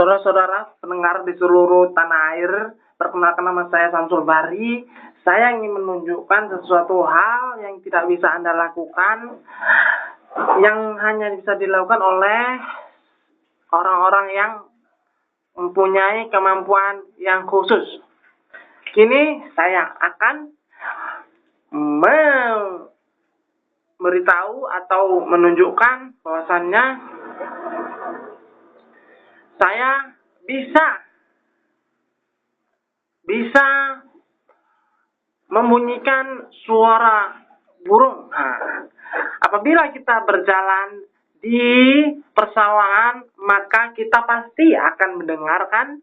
Saudara-saudara pendengar di seluruh tanah air, perkenalkan nama saya Samsul Bari. Saya ingin menunjukkan sesuatu hal yang tidak bisa Anda lakukan, yang hanya bisa dilakukan oleh orang-orang yang mempunyai kemampuan yang khusus. Kini saya akan memberitahu atau menunjukkan bahwasannya saya bisa membunyikan suara burung. Nah, apabila kita berjalan di persawahan, maka kita pasti akan mendengarkan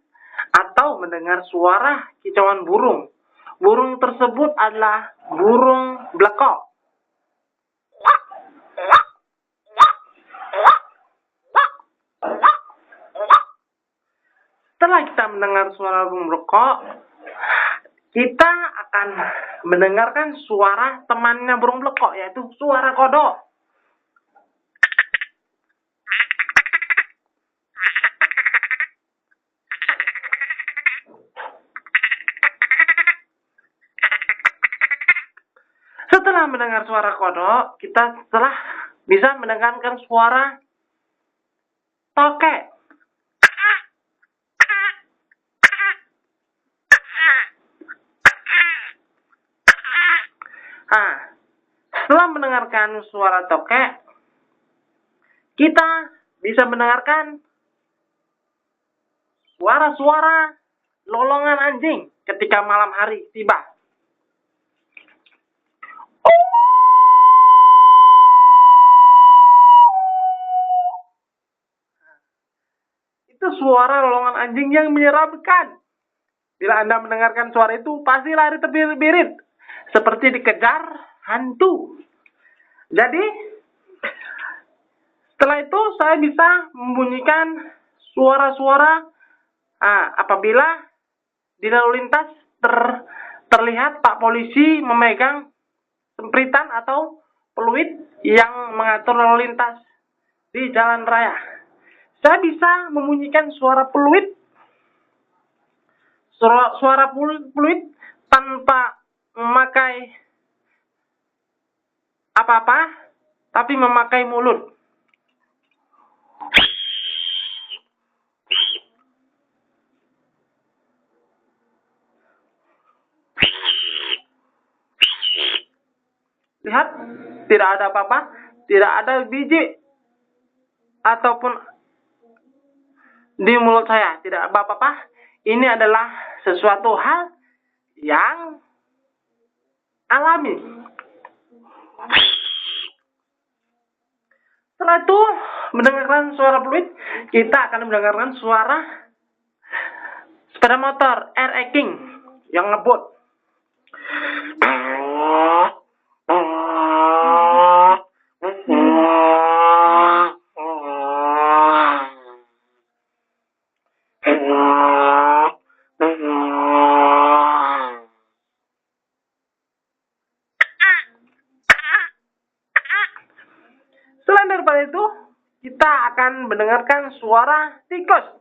atau mendengar suara kicauan burung. Burung tersebut adalah burung blekok. Setelah kita mendengar suara burung blekok, kita akan mendengarkan suara temannya burung blekok, yaitu suara kodok. Setelah mendengar suara kodok, kita telah bisa mendengarkan suara tokek. Nah, setelah mendengarkan suara tokek, kita bisa mendengarkan suara-suara lolongan anjing ketika malam hari tiba. Itu suara lolongan anjing yang menyeramkan. Bila Anda mendengarkan suara itu, pasti lari terbirit-birit, seperti dikejar hantu. Jadi, setelah itu saya bisa membunyikan suara-suara apabila di lalu lintas terlihat Pak Polisi memegang sempritan atau peluit yang mengatur lalu lintas di jalan raya. Saya bisa membunyikan suara peluit tanpa memakai apa-apa, tapi memakai mulut. Lihat, tidak ada apa-apa, tidak ada biji ataupun di mulut saya, tidak apa-apa. Ini adalah sesuatu hal yang alami. Setelah itu, mendengarkan suara peluit, kita akan mendengarkan suara sepeda motor air eking yang ngebut. Selain daripada itu, kita akan mendengarkan suara tikus.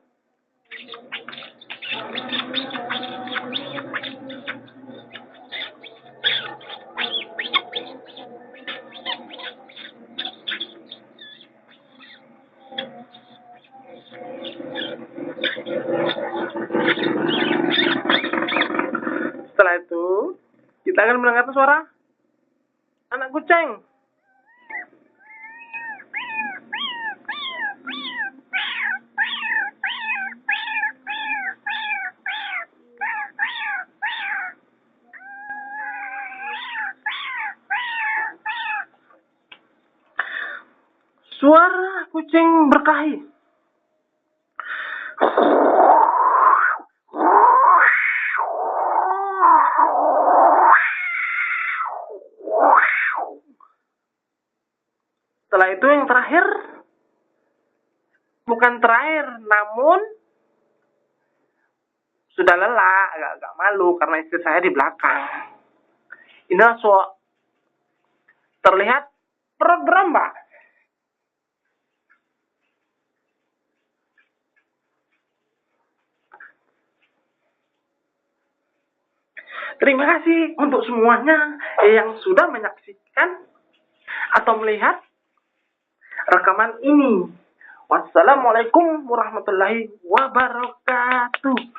Setelah itu, kita akan mendengarkan suara anak kucing. Suara kucing berkelahi. Setelah itu yang terakhir, bukan terakhir, namun sudah lelah, agak malu karena istri saya di belakang. Inilah terlihat perut berambah. Terima kasih untuk semuanya yang sudah menyaksikan atau melihat rekaman ini. Wassalamualaikum warahmatullahi wabarakatuh.